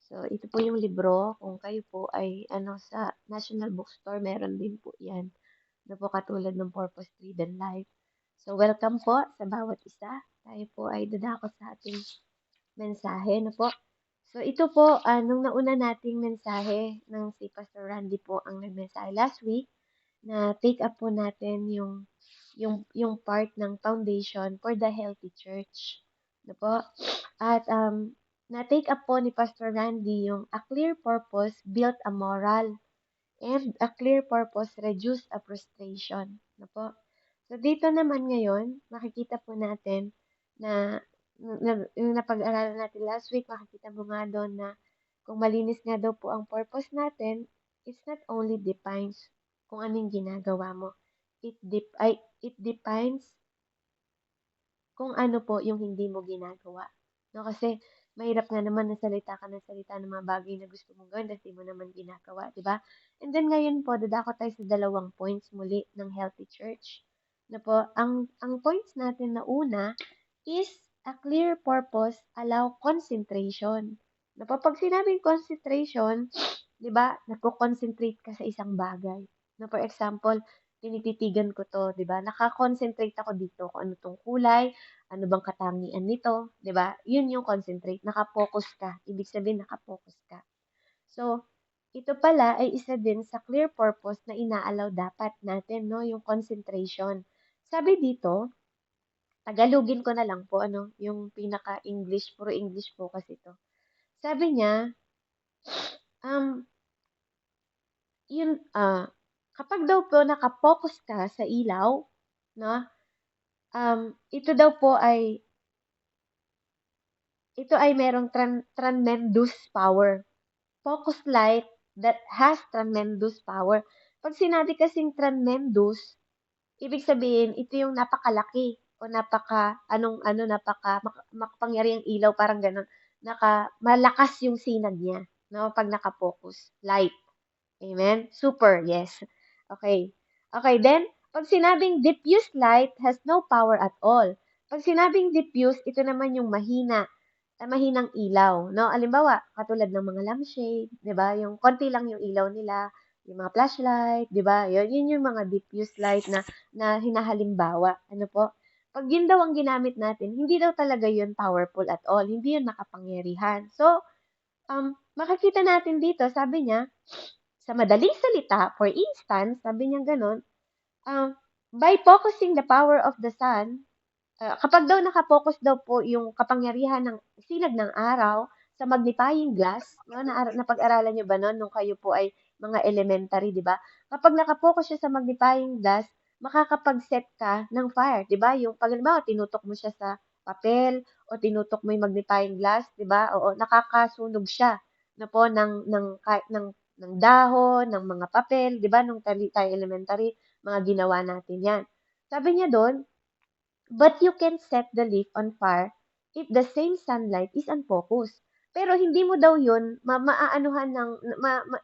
So, ito po yung libro. Kung kayo po ay sa National Bookstore, meron din po yan. Na po katulad ng Purpose Driven Life. So, welcome po sa bawat isa. Tayo po ay dadako sa ating mensahe na po. So, ito po, nung nauna nating mensahe ng si Pastor Randy po ang nagmensahe last week, na take up po natin yung part ng foundation for the healthy church. Na po? At na-take up po ni Pastor Randy yung a clear purpose built a moral and a clear purpose reduce a frustration. Na po? So dito naman ngayon, makikita po natin na yung napag-aralan natin last week, makikita mo nga doon na kung malinis nga daw po ang purpose natin, it's not only defines kung anong ginagawa mo. It defines kung ano po yung hindi mo ginagawa. No, kasi mahirap nga naman na salita ka ng salita ng mga bagay na gusto mong gawin kasi mo naman ginagawa, di ba? And then ngayon po, dadako tayo sa dalawang points muli ng healthy church. Na po, ang points natin na una is a clear purpose allow concentration. Na po, pag sinabing concentration, di ba, nagko-concentrate ka sa isang bagay. Na for example, tinititigan ko to, di ba? Nakakoncentrate ako dito kung ano tong kulay, ano bang katangian nito, 'di ba? Yun yung concentrate, naka-focus ka. Ibig sabihin naka-focus ka. So, ito pala ay isa din sa clear purpose na inaalaw dapat natin, no, yung concentration. Sabi dito, Tagalogin ko na lang po yung pinaka-English, puro English po kasi ito. Sabi niya, um yun kapag daw po naka-focus ka sa ilaw, no? Ito daw po ay merong tremendous power. Focus light that has tremendous power. Pag sinabi kasing tremendous, ibig sabihin, ito yung napakalaki o makapangyarihang ilaw, parang ganun. Malakas yung sinag niya, no? Pag naka-focus. Light. Amen? Super, yes. Okay. Okay, then, pag sinabing diffuse light has no power at all. Pag sinabing diffuse, ito naman yung mahinang ilaw, no? Alimbawa, katulad ng mga lampshade, 'di ba? Yung konti lang yung ilaw nila, yung mga flashlight, 'di ba? Yun yung mga diffuse light na hinahalimbawa. Ano po? Pag yun daw ang ginamit natin, hindi daw talaga yun powerful at all. Hindi yun makapangyarihan. So, makikita natin dito, sabi niya, sa madaling salita, for instance, sabi niya ganun, by focusing the power of the sun, kapag daw nakapokus daw po yung kapangyarihan ng sinag ng araw sa magnifying glass, no, napag-aralan niyo ba noon nung kayo po ay mga elementary, di ba? Kapag nakapokus siya sa magnifying glass, makakapag-set ka ng fire, di ba? Yung pag halimbawa, tinutok mo siya sa papel o tinutok mo yung magnifying glass, di ba? Oo, nakakasunog siya na po ng dahon, ng mga papel, di ba? Nung tayo elementary, mga ginawa natin yan. Sabi niya doon, but you can set the leaf on fire if the same sunlight is unfocused. Pero hindi mo daw yun maaanuhan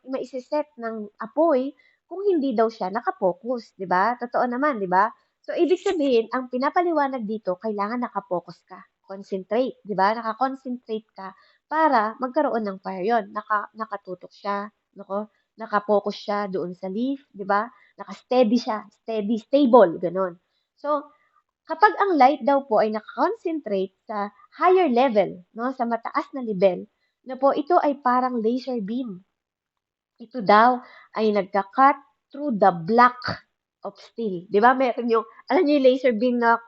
maisiset ng apoy kung hindi daw siya nakapokus, di ba? Totoo naman, di ba? So, ibig sabihin, ang pinapaliwanag dito, kailangan nakapokus ka. Concentrate, di ba? Nakakoncentrate ka para magkaroon ng fire yon. Nakatutok siya, nakapokus siya doon sa leaf, di ba? Nakasteady siya, steady, stable, ganun. So, kapag ang light daw po ay nakakonsentrate sa higher level, no, sa mataas na level, na po ito ay parang laser beam. Ito daw ay nagka-cut through the block of steel. 'Di ba? Meron yung, alam niyo yung laser beam na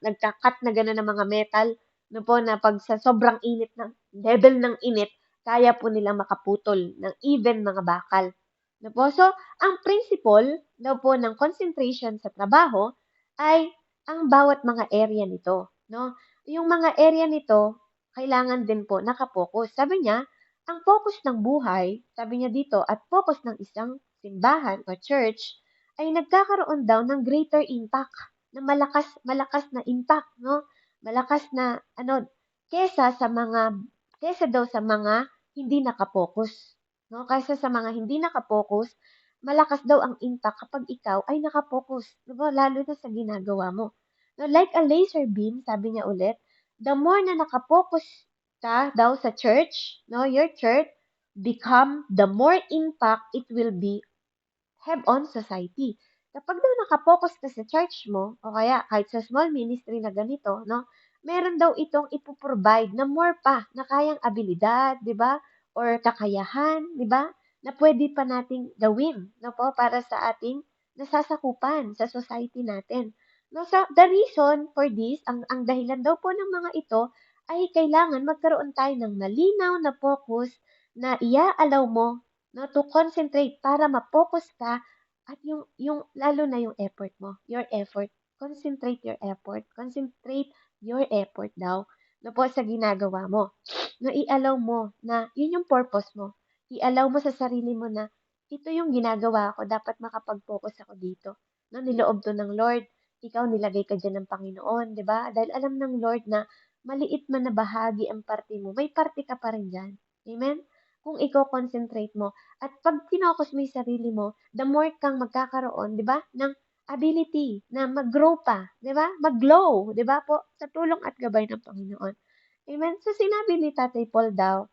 nagka-cut na gano'n ng mga metal, no po, na pag sa sobrang init ng level ng init, kaya po nilang makaputol ng even mga bakal. No po? So, ang principle daw po ng concentration sa trabaho ay ang bawat mga area nito, no? Yung mga area nito, kailangan din po nakapokus. Sabi niya, ang focus ng buhay, sabi niya dito, at focus ng isang simbahan o church ay nagkakaroon daw ng greater impact, na malakas na impact, no? Malakas na kesa daw sa mga hindi nakapokus, no? Kaysa sa mga hindi nakapokus, malakas daw ang impact kapag ikaw ay nakapokus, diba? Lalo na sa ginagawa mo. No, like a laser beam, sabi niya ulit, the more na nakapokus ka daw sa church, no, your church, become the more impact it will be have on society. Kapag daw nakapokus ka sa church mo, o kaya kahit sa small ministry na ganito, no, meron daw itong ipoprovide na more pa na kayang abilidad, di ba? Or kakayahan, di ba? Na pwede pa nating gawin, no po, para sa ating nasasakupan sa society natin. No, so the reason for this, ang dahilan daw po ng mga ito ay kailangan magkaroon tayo ng malinaw na focus na ia-allow mo no, to concentrate para ma-focus ka at yung lalo na yung effort mo, your effort. Concentrate your effort daw no po sa ginagawa mo. No, i-allow mo na yun yung purpose mo. I-allow mo sa sarili mo na ito yung ginagawa ko, dapat makapag-focus ako dito. No, niloob to ng Lord. Ikaw nilagay ka dyan ng Panginoon, di ba? Dahil alam ng Lord na maliit man na bahagi ang parte mo, may parte ka pa rin dyan. Amen? Kung ikaw concentrate mo. At pag kinokos mo yung sarili mo, the more kang magkakaroon, di ba, ng ability na mag-grow pa, di ba? Mag-glow, di ba po? Sa tulong at gabay ng Panginoon. Amen? So, sinabi ni Tatay Paul daw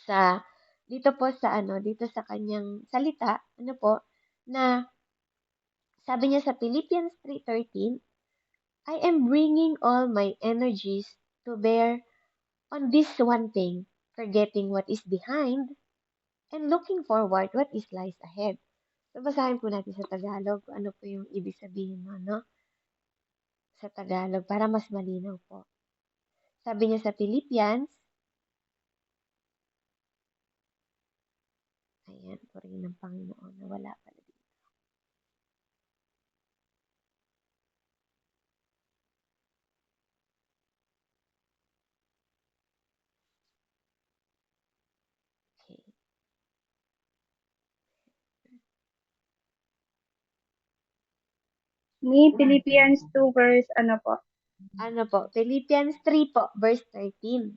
sa, dito po sa ano, dito sa kanyang salita, ano po, na sabi niya sa Philippians 3:13, I am bringing all my energies to bear on this one thing, forgetting what is behind and looking forward what is lies ahead. So, basahin po natin sa Tagalog kung ano po yung ibig sabihin mo, no? Sa Tagalog, para mas malinaw po. Sabi niya sa Philippians, ayan, purihin ng Panginoon na wala pala dito. Okay. May Philippians 2 verse ano po? Ano po? Philippians 3 po, verse 13.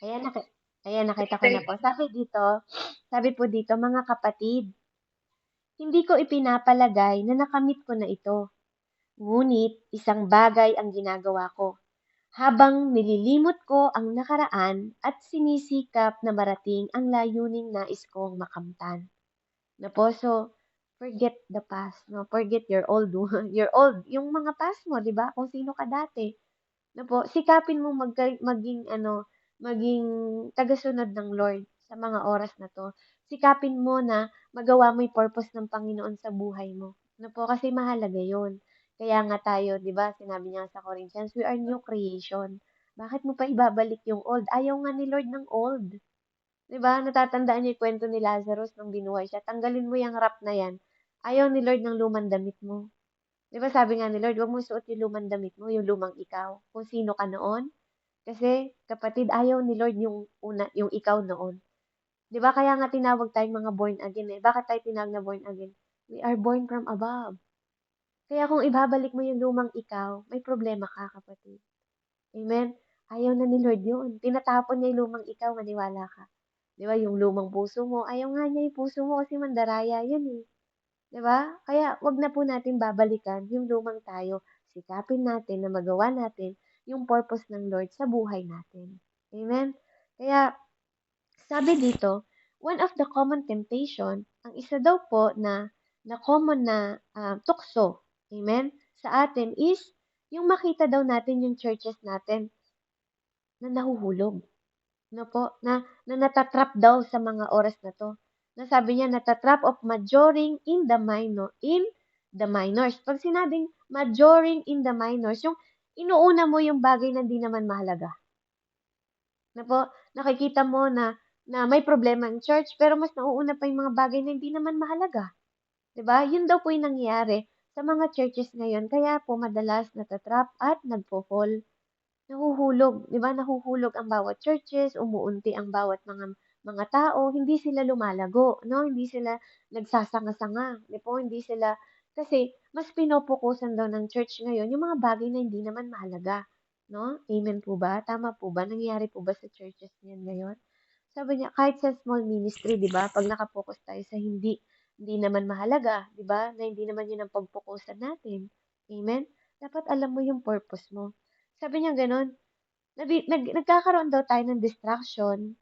Ayan, ayan, nakita ko na po. Sabi po dito, mga kapatid, hindi ko ipinapalagay na nakamit ko na ito. Ngunit isang bagay ang ginagawa ko. Habang nililimot ko ang nakaraan at sinisikap na marating ang layuning nais kong makamtan. Na po, so, forget the past, no? Forget your old, yung mga past mo, di ba? Kung sino ka dati. Na po, sikapin mo maging tagasunod ng Lord sa mga oras na to. Sikapin mo na magawa mo yung purpose ng Panginoon sa buhay mo. Na po, kasi mahalaga yun. Kaya nga tayo, di ba, sinabi niya sa Corinthians, we are new creation. Bakit mo pa ibabalik yung old? Ayaw nga ni Lord ng old. Di ba, natatandaan niyo yung kwento ni Lazarus nung binuhay siya. Tanggalin mo yung wrap na yan. Ayaw ni Lord ng lumang damit mo. Di ba sabi nga ni Lord, huwag mo suot yung lumang damit mo, yung lumang ikaw. Kung sino ka noon. Kasi, kapatid, ayaw ni Lord yung ikaw noon. Di ba kaya nga tinawag tayong mga born again eh. Bakit tayo tinawag na born again? We are born from above. Kaya kung ibabalik mo yung lumang ikaw, may problema ka, kapatid. Amen? Ayaw na ni Lord yun. Tinatapon niya yung lumang ikaw, maniwala ka. Di ba, yung lumang puso mo, ayaw nga niya yung puso mo kasi mandaraya yun eh. 'Di ba? Kaya 'wag na po natin babalikan yung lumang tayo. Sikapin natin na magawa natin yung purpose ng Lord sa buhay natin. Amen? Kaya sabi dito, one of the common temptation, ang isa daw po na common na tukso, amen, sa atin is yung makita daw natin yung churches natin na nahuhulog. No po, na natatrap daw sa mga oras na to. Na sabi niya, natatrap of majoring in the minors. Pag sinabing majoring in the minors, yung inuuna mo yung bagay na hindi naman mahalaga. Na po, nakikita mo na may problema ang church, pero mas nauuna pa yung mga bagay na hindi naman mahalaga. 'Di ba? Yun daw po yung nangyayari sa mga churches ngayon. Kaya po madalas natatrap at nagpo-fall. Nahuhulog, 'di ba? Nahuhulog ang bawat churches, umuunti ang bawat mga tao, hindi sila lumalago, no? Hindi sila nagsasanga-sanga, 'di po? Hindi sila kasi mas pinopokusan daw ng church ngayon yung mga bagay na hindi naman mahalaga, no? Amen po ba? Tama po ba? Nangyayari po ba sa churches niyan ngayon? Sabi niya, kahit sa small ministry, 'di ba? Pag nakapokus tayo sa hindi naman mahalaga, 'di ba? Na hindi naman 'yun ang pagpokusan natin. Amen? Dapat alam mo yung purpose mo. Sabi niya gano'n, Nagkakaroon daw tayo ng distraction,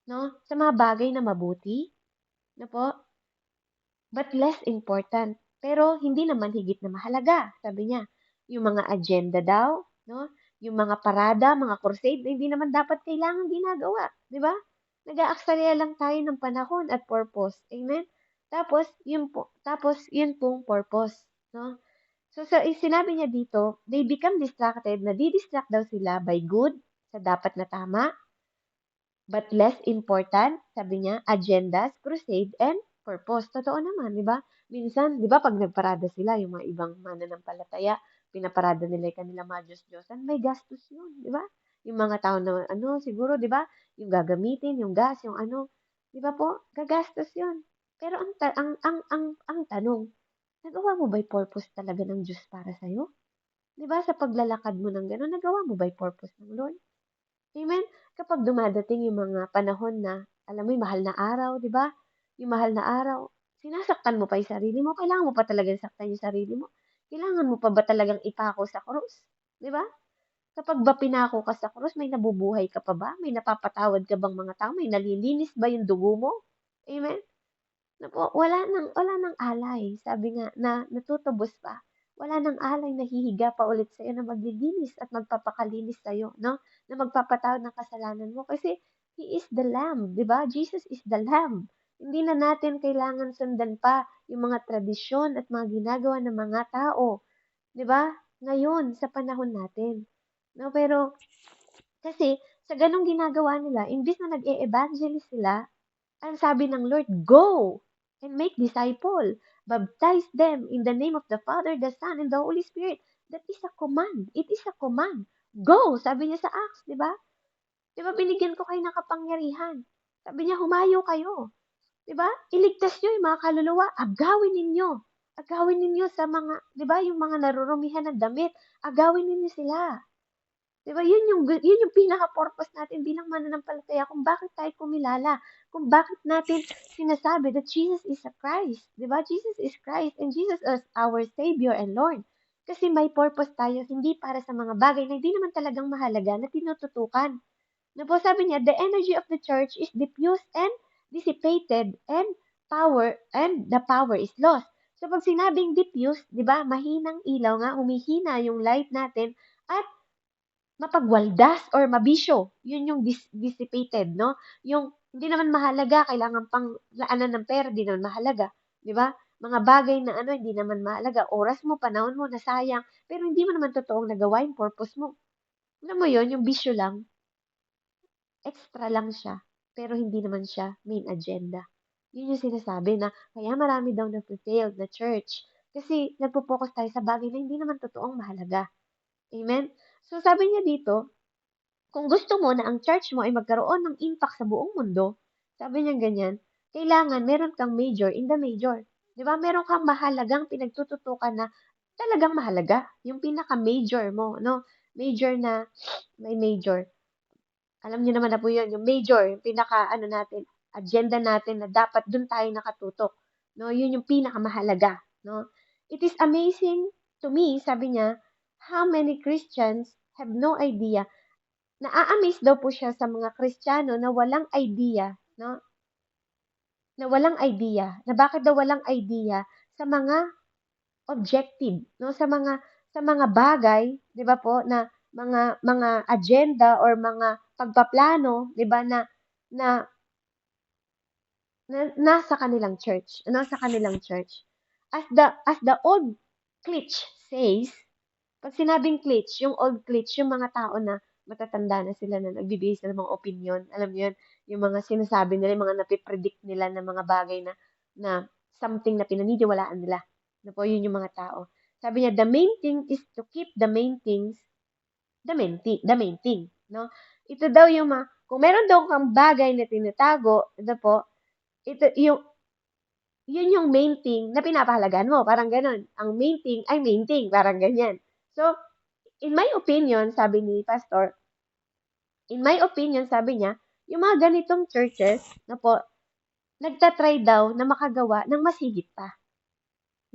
no, sa mga bagay na mabuti, na po, but less important. Pero hindi naman higit na mahalaga, sabi niya. Yung mga agenda daw, no? Yung mga parada, mga crusade, na hindi naman dapat kailangan ginagawa, di ba? Nag-aaksaya lang tayo ng panahon at purpose. Amen? Tapos yun pong purpose, no? So, sinabi niya dito, they become distracted, nadidistract daw sila by good, sa dapat na tama, but less important, sabi niya, agendas, crusade, and purpose. Totoo naman, di ba? Minsan, di ba, pag nagparada sila, yung mga ibang mananampalataya, pinaparada nila yung kanilang mga Diyos-Diyosan, may gastos yun, di ba? Yung mga tao na, siguro, di ba, yung gagamitin, yung gas, yung di ba po, gagastos yun. Pero ang tanong, nagawa mo ba yung purpose talaga ng Diyos para sa'yo? Di ba, sa paglalakad mo ng gano'n, nagawa mo ba yung purpose ng Lord? Amen? Kapag dumadating yung mga panahon na, alam mo yung mahal na araw, di ba? Yung mahal na araw, sinasaktan mo pa yung sarili mo. Kailangan mo pa talagang saktan yung sarili mo. Kailangan mo pa ba talagang ipako sa krus? Di ba? Kapag ba pinako ka sa krus, may nabubuhay ka pa ba? May napapatawad ka bang mga tao? May nalilinis ba yung dugo mo? Amen? Napo, wala nang alay. Sabi nga na natutubos pa. Wala nang alay na hihiga pa ulit sa'yo na maglilinis at magpapakalinis sa'yo, no? Na magpapatawad ng kasalanan mo. Kasi He is the Lamb, di ba? Jesus is the Lamb. Hindi na natin kailangan sundan pa yung mga tradisyon at mga ginagawa ng mga tao, di ba? Ngayon, sa panahon natin. No, pero kasi sa ganong ginagawa nila, imbis na nag-e-evangelist sila, ang sabi ng Lord, go and make disciple. Baptize them in the name of the Father, the Son, and the Holy Spirit. That is a command. It is a command. Go, sabi niya sa Acts, di ba? Di ba binigyan ko kayo ng kapangyarihan? Sabi niya, humayo kayo. Di ba? Iligtas niyo yung mga kaluluwa. Agawin ninyo. Agawin ninyo sa mga, di ba, yung mga narurumihan ng damit. Agawin ninyo sila. Di ba? Yun yung pinaka-purpose natin bilang mananampalataya kung bakit tayo kumilala, kung bakit natin sinasabi that Jesus is a Christ. Di ba? Jesus is Christ and Jesus is our Savior and Lord. Kasi may purpose tayo, hindi para sa mga bagay na hindi naman talagang mahalaga na tinututukan. Na po sabi niya, the energy of the church is diffused and dissipated and the power is lost. So pag sinabing diffused, di ba, mahinang ilaw nga, humihina yung light natin at mapagwaldas or mabisyo. Yun yung dissipated, no? Yung hindi naman mahalaga, kailangan pang laanan ng pera, hindi naman mahalaga. Di ba? Mga bagay na hindi naman mahalaga. Oras mo, panahon mo, nasayang. Pero hindi mo naman totoong nagawa yung purpose mo. Alam mo yun, yung bisyo lang, extra lang siya. Pero hindi naman siya main agenda. Yun yung sinasabi na kaya marami daw na-failed na church. Kasi nagpo-focus tayo sa bagay na hindi naman totoong mahalaga. Amen? So sabi niya dito, kung gusto mo na ang church mo ay magkaroon ng impact sa buong mundo, sabi niya ganyan, kailangan meron kang major in the major. Di ba? Meron kang mahalagang pinagtututukan na talagang mahalaga. Yung pinaka-major mo, no? Major na, may major. Alam niyo naman na po yun, yung major, yung pinaka, natin, agenda natin na dapat dun tayo nakatutok. No? Yun yung pinakamahalaga. No? It is amazing to me, sabi niya, how many Christians have no idea. Naa-amaze daw po siya sa mga Kristiyano na walang idea, no? Na walang idea, na bakit daw walang idea sa mga objective, no? Sa mga bagay, 'di ba po, na mga agenda or mga pagpaplano, 'di ba, na nasa kanilang church, sa kanilang church. As the old cliche says, pag sinabing cliche, yung old cliche, yung mga tao na matatanda na sila na nagbibigay sila ng mga opinion, alam mo yun, yung mga sinasabi nila, yung mga napipredict nila ng mga bagay na something na pinaniniwalaan nila. Na po, yun yung mga tao. Sabi niya, the main thing is to keep the main things, the main thing, no? Ito daw yung kung meron daw kang bagay na tinatago, ito po, ito yung yun yung main thing na pinapahalagan mo. Parang ganun. Ang main thing ay main thing. Parang ganyan. So, in my opinion, sabi ni Pastor, sabi niya, yung mga ganitong churches na po, nagtatry daw na makagawa ng mas higit pa.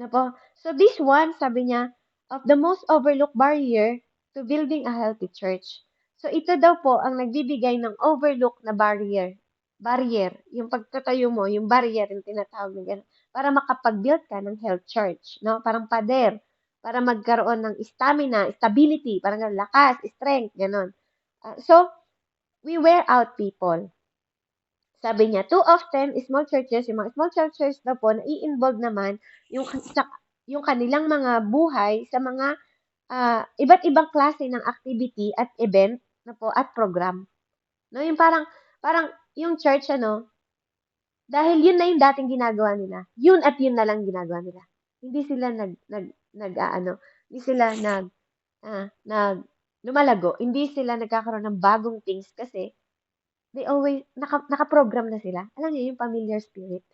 Na po. So, this one, sabi niya, of the most overlooked barrier to building a healthy church. So, ito daw po ang nagbibigay ng overlook na barrier. Barrier, yung pagtatayo mo, yung barrier, yung tinatawag na gano'n, para makapag-build ka ng health church, no? Parang pader, para magkaroon ng stamina, stability, parang ganun, lakas, strength, gano'n. So, we wear out people. Sabi niya, too often, small churches, yung mga small churches daw po, nai-involve naman yung kanilang mga buhay sa mga iba't ibang klase ng activity at event na po at program. No, yung parang yung church dahil yun na yung dating ginagawa nila. Yun at yun na lang ginagawa nila. Hindi sila hindi sila nag lumalago. Hindi sila nagkakaroon ng bagong things kasi they always nakaprogram na sila. Alam niyo yung familiar spirit.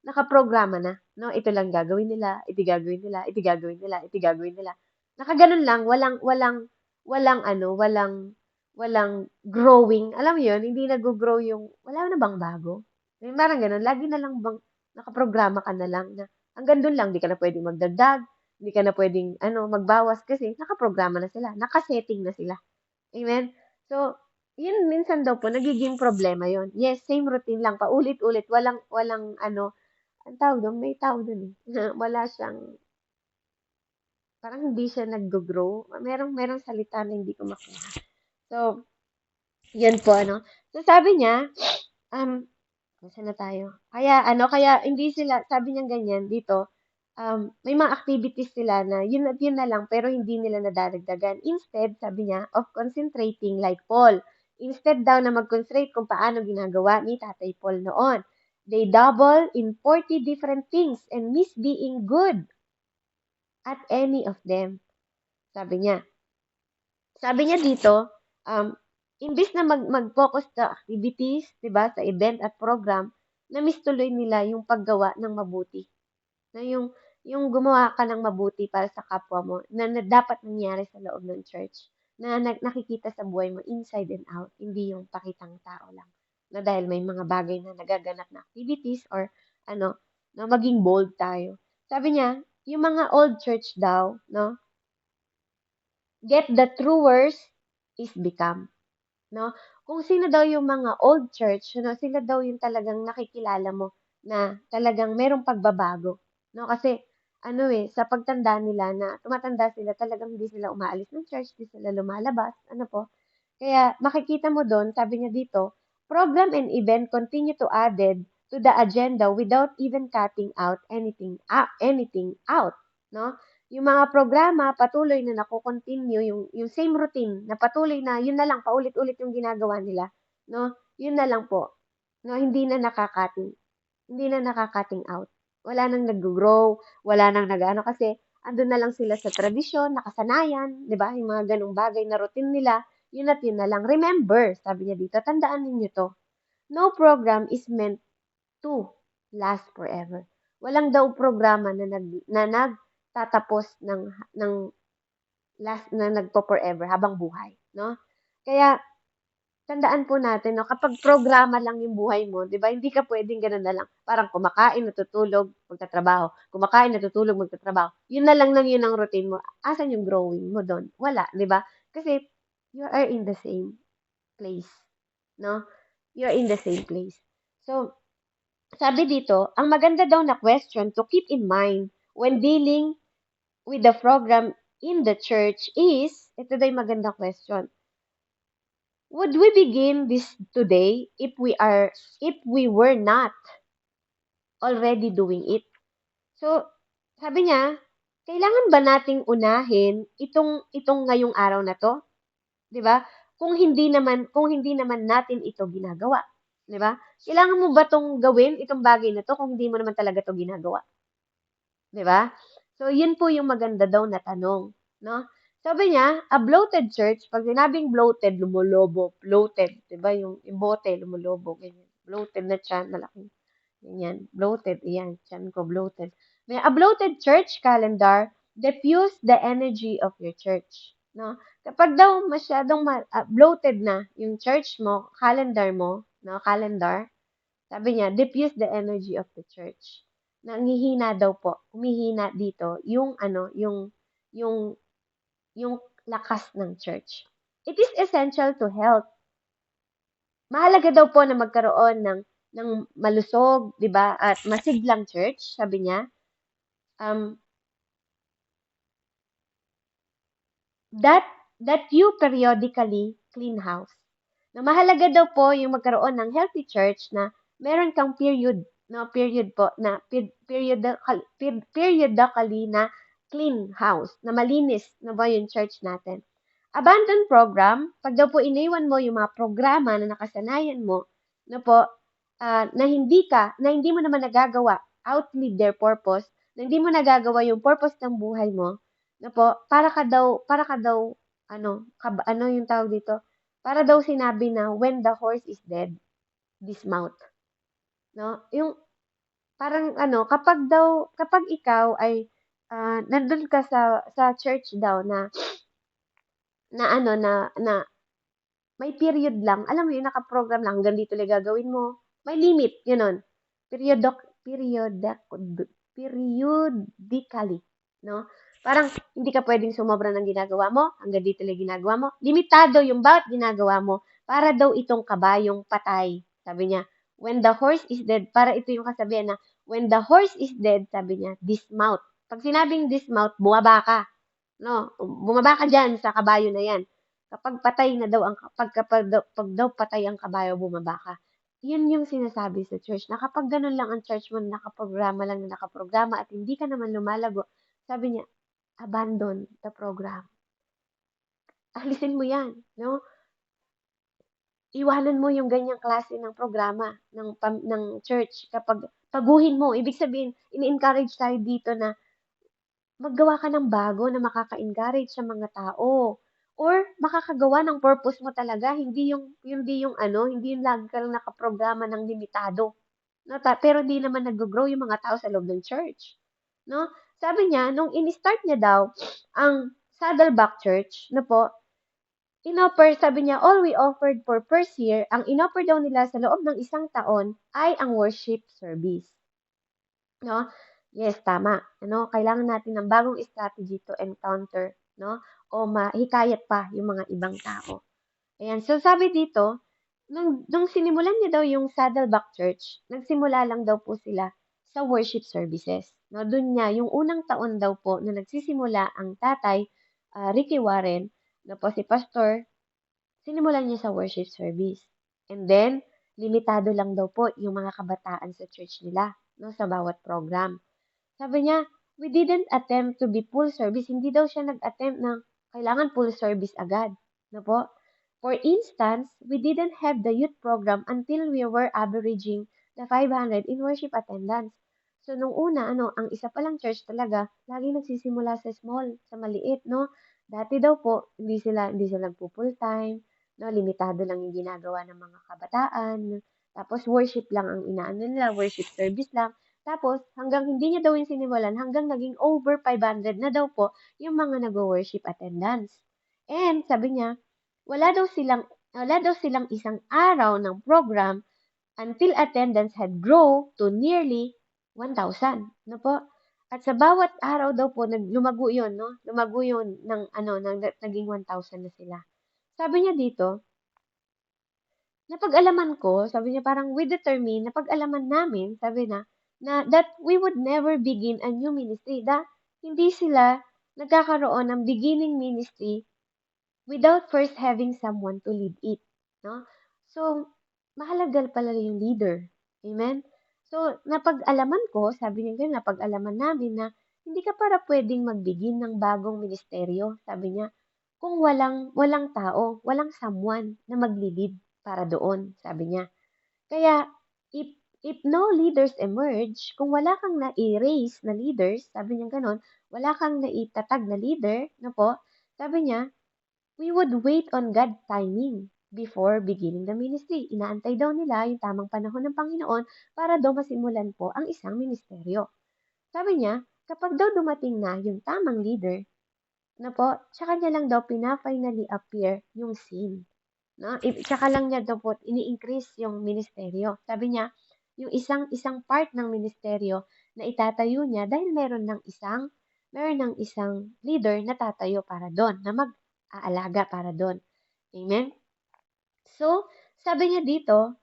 Nakaprograma na, no? Ito lang gagawin nila, ito gagawin nila, ito gagawin nila, ito gagawin nila. Nakaganon lang, walang growing. Alam mo yun, hindi nag-grow yung, wala na bang bago? Yung parang ganun, lagi na lang bang, nakaprograma ka na lang na, hanggang doon lang, di ka na pwedeng magdagdag, hindi ka na pwedeng, magbawas kasi nakaprograma na sila, nakasetting na sila. Amen? So, yun minsan daw po, nagiging problema yon. Yes, same routine lang, paulit-ulit, walang ang tawag doon, may tawag doon eh. Wala siyang, parang hindi siya nag-grow. Merong salita na hindi ko makuha. So, yun po, So, sabi niya, saan na tayo? Kaya hindi sila, sabi niya ganyan dito, may mga activities sila na yun at yun na lang, pero hindi nila nadadagdagan. Instead, sabi niya, of concentrating like Paul. Instead daw na mag-concentrate kung paano ginagawa ni Tatay Paul noon. They double in 40 different things and miss being good at any of them. Sabi niya. Sabi niya dito, imbis na mag-focus sa activities, 'di ba, sa event at program, na-miss tuloy nila yung paggawa ng mabuti. Na yung gumawa ka ng mabuti para sa kapwa mo na dapat nangyari sa loob ng church. Na nakikita sa buhay mo inside and out, hindi yung pakitang tao lang. Na dahil may mga bagay na nagaganap na activities or na maging bold tayo. Sabi niya, yung mga old church daw, no, get the true worst is become. No? Kung sino daw yung mga old church, sila daw yung talagang nakikilala mo na talagang merong pagbabago. No? Kasi, sa pagtanda nila na tumatanda sila, talagang hindi sila umaalis ng church, hindi sila lumalabas, Kaya makikita mo doon, sabi niya dito, program and event continue to added to the agenda without even cutting out anything out, no? Yung mga programa patuloy na nako-continue yung same routine na patuloy na yun na lang paulit-ulit yung ginagawa nila, no? Yun na lang po, no? Hindi na nakaka-cutting out. Wala nang nag-grow, wala nang nag-ano kasi andun na lang sila sa tradisyon, nakasanayan, 'di ba? Yung mga ganung bagay na routine nila, yun at yun na lang. Remember, sabi niya dito, tandaan ninyo to. No program is meant to last forever. Walang daw programa na nagtatapos ng last na nagpo-forever habang buhay, no? Kaya tandaan po natin, no, kapag programa lang yung buhay mo, 'di ba? Hindi ka pwedeng gano'n na lang. Parang kumakain, natutulog, magtatrabaho. Kumakain, natutulog, magtatrabaho. Yun yun ang routine mo. Asan yung growing mo do'n? Wala, 'di ba? Kasi you are in the same place, no? You're in the same place. So, sabi dito, ang maganda daw na question to keep in mind when dealing with the program in the church is, ito daw yung magandang question. Would we begin this today if we were not already doing it? So, sabi niya, kailangan ba nating unahin itong ngayong araw na 'to, 'di ba? Kung hindi naman natin ito ginagawa, 'di ba? Kailangan mo ba 'tong gawin, itong bagay na 'to kung hindi mo naman talaga 'to ginagawa, 'di ba? So, yun po yung maganda daw na tanong, no? Sabi niya, a bloated church, pag sinabing bloated, lumulobo, bloated, 'di ba? Yung bote, lumulobo, ganyan. Bloated na tiyan, malaki. Ganyan, bloated, iyan, tiyan ko, bloated. May a bloated church calendar diffuse the energy of your church, no? Kapag daw masyadong bloated na yung church mo, calendar mo, no, calendar, sabi niya, diffuse the energy of the church. Nanghihina daw po, humihina dito yung yung lakas ng church. It is essential to health. Mahalaga daw po na magkaroon ng malusog, 'di ba, at masiglang church, sabi niya. Um, that that you periodically clean house. Na mahalaga daw po yung magkaroon ng healthy church na meron kang period po na periodically na clean house, na malinis na ba yung church natin. Abandon program, pag daw po iniwan mo yung mga programa na nakasanayan mo, na po, na hindi mo naman nagagawa, outlive their purpose, na hindi mo nagagawa yung purpose ng buhay mo, na po, para ka daw, ano yung tawag dito? Para daw sinabi na, when the horse is dead, dismount. No? Yung, parang kapag ikaw ay, nandun ka sa church daw na may period lang. Alam mo yun, naka-program lang. Hanggang dito lang gagawin mo. May limit, gano'n. Periodically, no? Parang hindi ka pwedeng sumobra ng ginagawa mo. Hanggang dito lang ginagawa mo. Limitado yung bawat ginagawa mo para daw itong kabayong patay. Sabi niya, when the horse is dead, para ito yung kasabihan na, when the horse is dead, sabi niya, dismount. Pag sinabing dismount, bumaba ka. No, bumaba ka diyan sa kabayo na 'yan. Kapag patay na daw pag daw patay ang kabayo, bumaba ka. 'Yun yung sinasabi sa church na kapag gano'n lang ang church mo na nakaprograma lang na nakaprograma at hindi ka naman lumalago, sabi niya, abandon the program. Alisin mo 'yan, 'no? Iwanan mo yung ganyang klase ng programa ng church kapag baguhin mo. Ibig sabihin, ini-encourage tayo dito na maggawa ka ng bago na makaka-encourage sa mga tao or makakagawa ng purpose mo talaga, hindi yung lagi ka lang nakaprograma ng limitado, 'no, pero hindi naman naggo-grow yung mga tao sa loob ng church, 'no? Sabi niya nung ini-start niya daw ang Saddleback Church, 'no po, sabi niya, all we offered for first year, ang inoffer daw nila sa loob ng isang taon ay ang worship service. 'No? Yes, tama. Kailangan natin ng bagong strategy to encounter, 'no? O mahikayat pa yung mga ibang tao. Ayan. So, sabi dito, nung sinimulan niya daw yung Saddleback Church, nagsimula lang daw po sila sa worship services. No, doon niya, yung unang taon daw po na nagsisimula ang tatay, Ricky Warren, na po si Pastor, sinimulan niya sa worship service. And then, limitado lang daw po yung mga kabataan sa church nila, no, sa bawat program. Sabi niya, we didn't attempt to be full service. Hindi daw siya nag-attempt ng kailangan full service agad. No po? For instance, we didn't have the youth program until we were averaging the 500 in worship attendance. So, nung una, ang isa palang church talaga, lagi nagsisimula sa small, sa maliit, no? Dati daw po, hindi sila nagpo-full time, no? Limitado lang yung ginagawa ng mga kabataan. Tapos, worship lang ang inaano nila, worship service lang. Tapos, hanggang hindi niya daw yung sinimulan, hanggang naging over 500 na daw po yung mga nag-worship attendance. And sabi niya, wala daw silang isang araw ng program until attendance had grown to nearly 1,000. No po? At sa bawat araw daw po, lumago yun, no? Lumago yun naging 1,000 na sila. Sabi niya dito, napag-alaman ko, sabi niya parang we determine, napag-alaman namin, sabi na that we would never begin a new ministry. Hindi sila nagkakaroon ng beginning ministry without first having someone to lead it. No? So, mahalaga pala yung leader. Amen? So, napag-alaman ko, sabi niya ganyan, napag-alaman namin na hindi ka para pwedeng mag-begin ng bagong ministeryo, sabi niya, kung walang tao, walang someone na magli-lead para doon, sabi niya. Kaya, if if no leaders emerge, kung wala kang na-raise na leaders, sabi niya ganon, wala kang naitatag na leader, no po, sabi niya, we would wait on God's timing before beginning the ministry. Inaantay daw nila yung tamang panahon ng Panginoon para daw masimulan po ang isang ministeryo. Sabi niya, kapag daw dumating na yung tamang leader, na po, tsaka niya lang daw pina-finally appear yung scene. No? Tsaka lang niya daw po ini-increase yung ministeryo. Sabi niya, yung isang part ng ministeryo na itatayo niya dahil meron ng isang leader na tatayo para doon, na mag-aalaga para doon. Amen? So, sabi niya dito,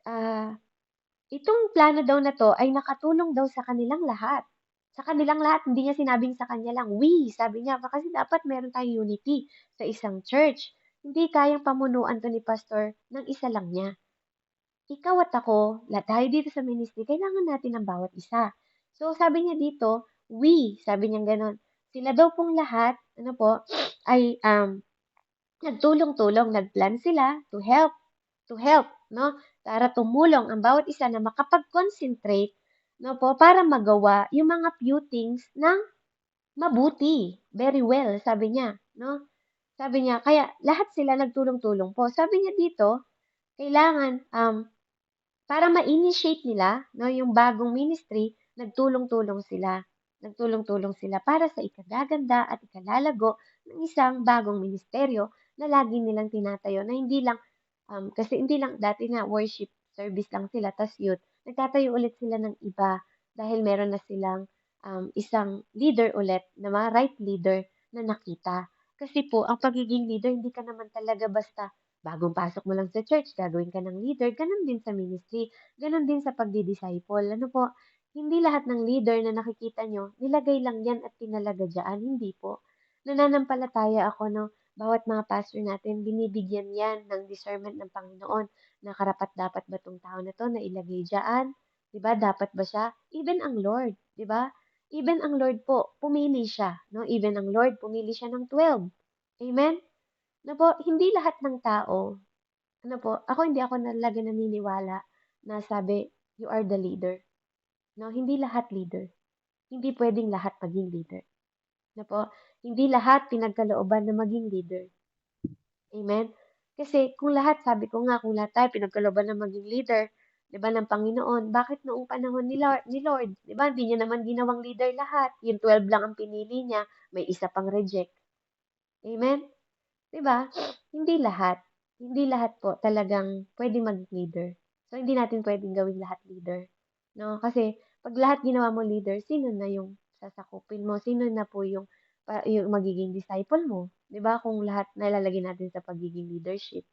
ah, itong plano daw na 'to ay nakatulong daw sa kanilang lahat. Sa kanilang lahat, hindi niya sinabing sa kanya lang, "We," sabi niya, kasi dapat meron tayong unity sa isang church. Hindi kayang pamunuan 'to ni pastor ng isa lang niya. Ikaw at ako, lahat tayo dito sa ministry, kailangan natin ng bawat isa. So, sabi niya dito, "We," sabi niya gano'n. Sila daw pong lahat, ano po, ay, nagtulong-tulong, nag-plan sila to help, 'no, para tumulong ang bawat isa na makapag-concentrate, 'no po, para magawa yung mga few things ng mabuti, very well, sabi niya, 'no. Sabi niya kaya lahat sila nagtulong-tulong po. Sabi niya dito, kailangan, para ma-initiate nila, 'no, yung bagong ministry, nagtulong-tulong sila. Nagtulong-tulong sila para sa ikagaganda at ikalalago ng isang bagong ministeryo na lagi nilang tinatayo na hindi lang, kasi hindi lang dati nga worship service lang sila tas youth. Nagtatayo ulit sila ng iba dahil meron na silang, isang leader ulit na mga right leader na nakita. Kasi po ang pagiging leader hindi ka naman talaga basta bagong pasok mo lang sa church gagawin ka ng leader, gano'n din sa ministry, gano'n din sa pagdi-disciple. Ano po, hindi lahat ng leader na nakikita niyo nilagay lang 'yan at pinalaga diyaan, hindi po. Nananampalataya ako 'no, bawat mga pastor natin binibigyan 'yan ng discernment ng Panginoon na karapat-dapat ba 'tong tao na 'to na ilagay diyaan, 'di ba, dapat ba siya? Even ang Lord, 'di ba? Even ang Lord po, pumili siya, 'no? Even ang Lord, pumili siya ng 12. Amen? Na po, hindi lahat ng tao, ano po, hindi ako talaga naniniwala na sabi, you are the leader. No, hindi lahat leader. Hindi pwedeng lahat maging leader. Na po, hindi lahat pinagkalooban na maging leader. Amen? Kasi kung lahat, sabi ko nga, kung lahat tayo pinagkalooban na maging leader, 'di ba, ng Panginoon, bakit noong panahon ni Lord, 'di ba, hindi niya naman ginawang leader lahat. Yung 12 lang ang pinili niya, may isa pang reject. Amen? 'Di ba? Hindi lahat. Hindi lahat po talagang puwedeng maging leader. So, hindi natin puwedeng gawing lahat leader, 'no? Kasi 'pag lahat ginawa mo leader, sino na yung sasakupin mo? Sino na po yung magiging disciple mo, 'di ba? Kung lahat nalalagay natin sa pagiging leadership.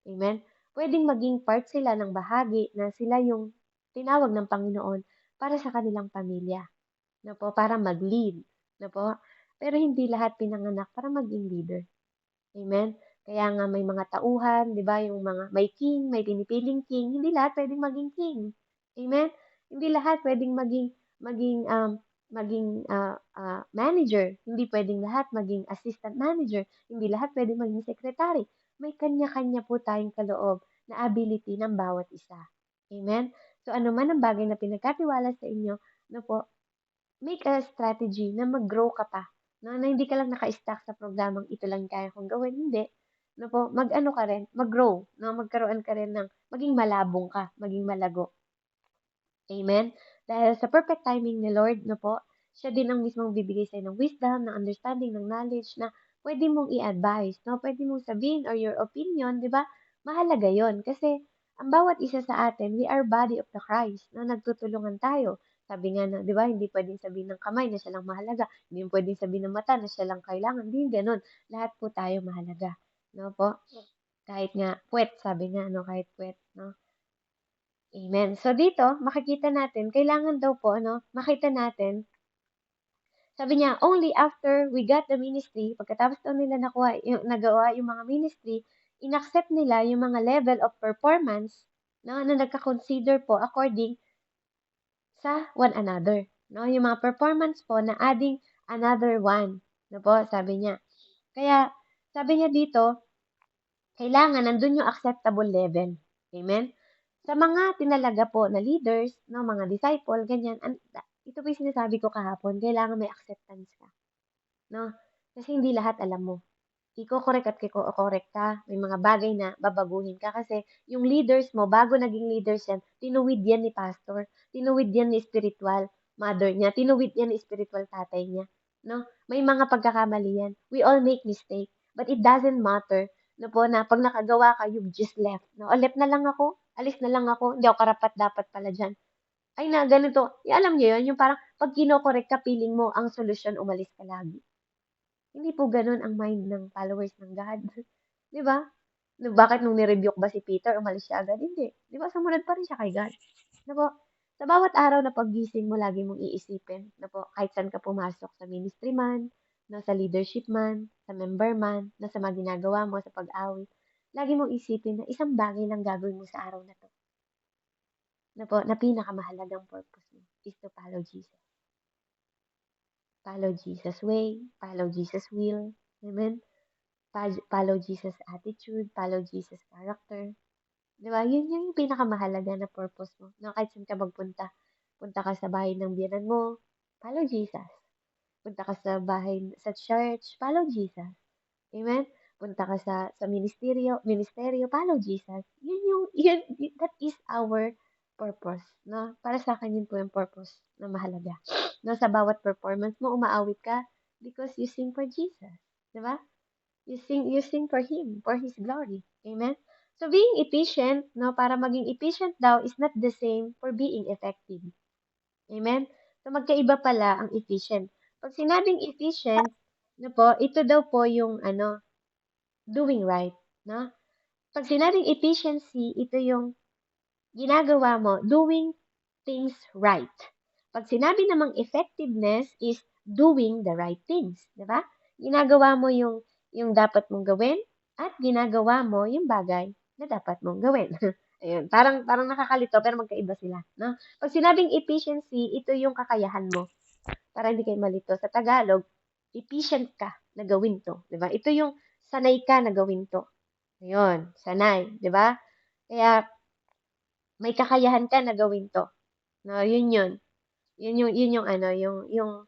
Amen? Puwedeng maging part sila ng bahagi na sila yung tinawag ng Panginoon para sa kanilang pamilya, 'no po, para mag-lead, 'no po? Pero hindi lahat pinanganak para maging leader. Amen? Kaya nga may mga tauhan, 'di ba, yung mga may king, may pinipiling king, hindi lahat puwedeng maging king. Amen? Hindi lahat puwedeng maging manager, hindi puwedeng lahat maging assistant manager, hindi lahat puwedeng maging secretary. May kanya-kanya po tayong kaloob na ability ng bawat isa. Amen? So, ano man ang bagay na pinagkatiwala sa inyo, ano po, make a strategy na mag-grow ka pa, 'no, na hindi ka lang naka-stuck sa programang ito lang kaya kong gawin, hindi. Ano po, mag-ano ka rin, mag-grow, 'no, magkaroon ka rin ng maging malabong ka, maging malago. Amen? Dahil sa perfect timing ni Lord, 'no po, siya din ang mismong bibigay sa'yo ng wisdom, ng understanding, ng knowledge na pwede mong i-advise, 'no, pwede mong sabihin or your opinion, 'di ba? Mahalaga 'yon kasi ang bawat isa sa atin, we are body of the Christ, na nagtutulungan tayo. Sabi nga na, 'di ba, hindi puwedeng sabihin ng kamay na siya lang mahalaga, hindi puwedeng sabihin ng mata na siya lang kailangan, hindi gano'n. Lahat po tayo mahalaga, 'no po? Kahit nga puwet, sabi nga 'no, kahit puwet, 'no? Amen. So dito, makikita natin, kailangan daw po, ano, makita natin, sabi niya, only after we got the ministry, pagkatapos daw nila nagawa yung mga ministry, inaccept nila yung mga level of performance na nagka-consider po according sa one another. No? Yung mga performance po na adding another one. No po, sabi niya. Kaya, sabi niya dito, kailangan nandun yung acceptable level. Amen? Sa mga tinalaga po na leaders, no, mga disciple, ganyan, ito po yung sinasabi ko kahapon, kailangan may acceptance ka. No? Kasi hindi lahat alam mo. Iko-correct at kiko-correct ka. May mga bagay na babaguhin ka kasi yung leaders mo, bago naging leaders yan, tinuwid yan ni pastor, tinuwid yan ni spiritual mother niya, tinuwid yan ni spiritual tatay niya. No? May mga pagkakamali yan. We all make mistake, but it doesn't matter. No po, na pag nakagawa ka, you've just left. No? O, left na lang ako, alis na lang ako, hindi ako karapat dapat pala dyan. Ay na, ganito. Alam niyo yun, yung parang pag kino-correct ka, feeling mo ang solusyon, umalis ka lagi. Hindi po gano'n ang mind ng followers ng God. 'Di ba? Bakit nung ni-rebuke ba si Peter, umalis siya agad? Hindi. 'Di ba sumunod pa rin siya kay God. Na po, sa bawat araw na paggising mo, lagi mong iisipin na po, kahit saan ka pumasok, sa ministry man, no, sa leadership man, sa member man, na sa mga ginagawa mo, sa pag-awit, lagi mong isipin na isang bagay lang gagawin mo sa araw na to. Na po, na pinakamahalagang purpose mo is to follow Jesus. Follow Jesus' way, follow Jesus' will. Amen? Follow Jesus' attitude, follow Jesus' character. Di ba? Yun yung pinakamahalaga na purpose mo. Na kahit saan ka magpunta, punta ka sa bahay ng biyanan mo, follow Jesus. Punta ka sa bahay, sa church, follow Jesus. Amen? Punta ka sa ministeryo, follow Jesus. That is our purpose. No? Para sa akin, yun po yung purpose na mahalaga. No, sa bawat performance mo, umaawit ka because you sing for Jesus. Di ba? You sing for Him, for His glory. Amen? So, being efficient, no, para maging efficient daw is not the same for being effective. Amen? So, magkaiba pala ang efficient. Pag sinabing efficient, no po, ito daw po yung, doing right, no? Pag sinabing efficiency, ito yung ginagawa mo, doing things right. Pag sinabi namang effectiveness is doing the right things, di ba? Ginagawa mo yung dapat mong gawin at ginagawa mo yung bagay na dapat mong gawin. Ayun, parang nakakalito pero magkaiba sila, no? Pag sinabing efficiency, ito yung kakayahan mo. Para hindi kayo malito. Sa Tagalog, efficient ka na gawin to, di ba? Ito yung sanay ka na gawin to. Ayun, sanay, di ba? Kaya may kakayahan ka na gawin to. No, yun yun. Yun yung ano, yun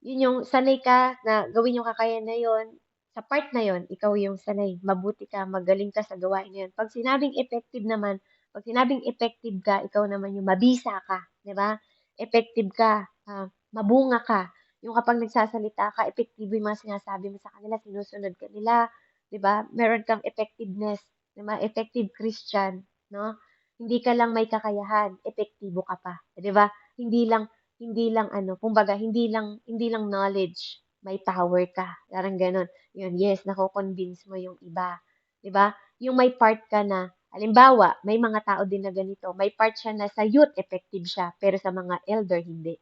yung sanay ka na gawin yung kakayahan na yun. Sa part na yun, ikaw yung sanay. Mabuti ka, magaling ka sa gawain na yun. Pag sinabing effective naman, pag sinabing effective ka, ikaw naman yung mabisa ka, di ba? Effective ka, mabunga ka. Yung kapag nagsasalita ka, effective yung mga sinasabi mo sa kanila, sinusunod ka nila, di ba? Meron kang effectiveness, di ba? Effective Christian, no? Hindi ka lang may kakayahan, epektibo ka pa, di ba? Hindi lang ano, kumbaga hindi lang knowledge, may power ka. Parang gano'n. Yun, yes, nako-convince mo yung iba, 'di ba? Yung may part ka na, halimbawa, may mga tao din na ganito, may part siya na sa youth effective siya, pero sa mga elder hindi,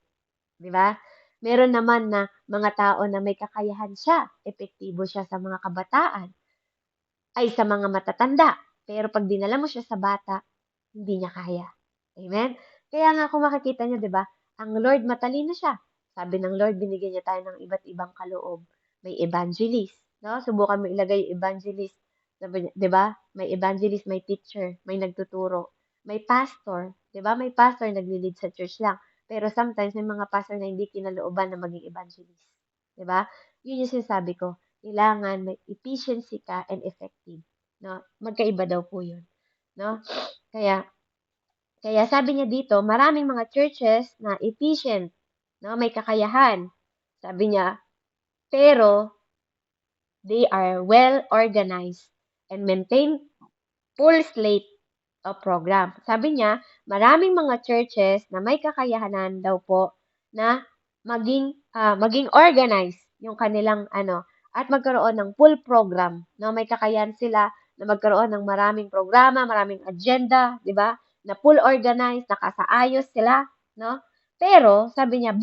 'di ba? Meron naman na mga tao na may kakayahan siya, epektibo siya sa mga kabataan, ay sa mga matatanda. Pero pag dinala mo siya sa bata, hindi niya kaya. Amen? Kaya nga kung makikita niyo, 'di ba? Ang Lord matalino siya. Sabi ng Lord, binigyan niya tayo ng iba't ibang kaloob. May evangelist, no? Subukan mo ilagay yung evangelist. Sabi niya, 'di ba? May evangelist, may teacher, may nagtuturo, may pastor, 'di ba? May pastor nagli-lead sa church lang. Pero sometimes may mga pastor na hindi kinalooban na maging evangelist. 'Di ba? Yun yung sinasabi ko. Kailangan may efficiency ka and effective, no? Magkaiba daw po 'yun, no? Kaya kaya sabi niya dito, maraming mga churches na efficient, no? May kakayahan. Sabi niya, pero they are well organized and maintain full slate of program. Sabi niya, maraming mga churches na may kakayahanan daw po na maging organized yung kanilang at magkaroon ng full program. No, may kakayahan sila na magkaroon ng maraming programa, maraming agenda, 'di ba? Na full organized, nakasaayos sila, no? Pero sabi niya,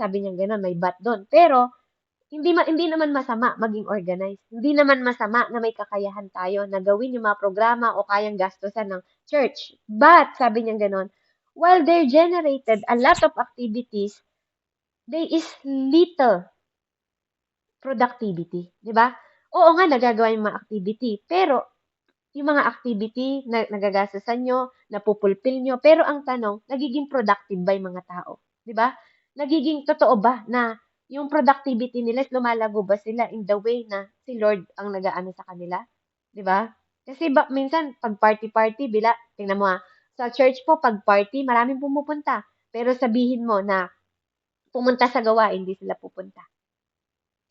sabi niya gano'n, may but doon. Pero hindi naman masama maging organized. Hindi naman masama na may kakayahan tayo na gawin yung mga programa o kayang gastusan ng church. But, sabi niya ganon, while they generated a lot of activities, there is little productivity. Di ba? Oo nga, nagagawa yung mga activity. Pero, yung mga activity na nagagastusan nyo, napupulpil nyo, pero ang tanong, nagiging productive ba yung mga tao? Di ba? Nagiging totoo ba na yung productivity nila, lumalago ba sila in the way na si Lord ang nagaano sa kanila? Di ba? Kasi minsan, pag party-party, tingnan mo sa church po, pag party, maraming pumupunta. Pero sabihin mo na pumunta sa gawain, hindi sila pupunta.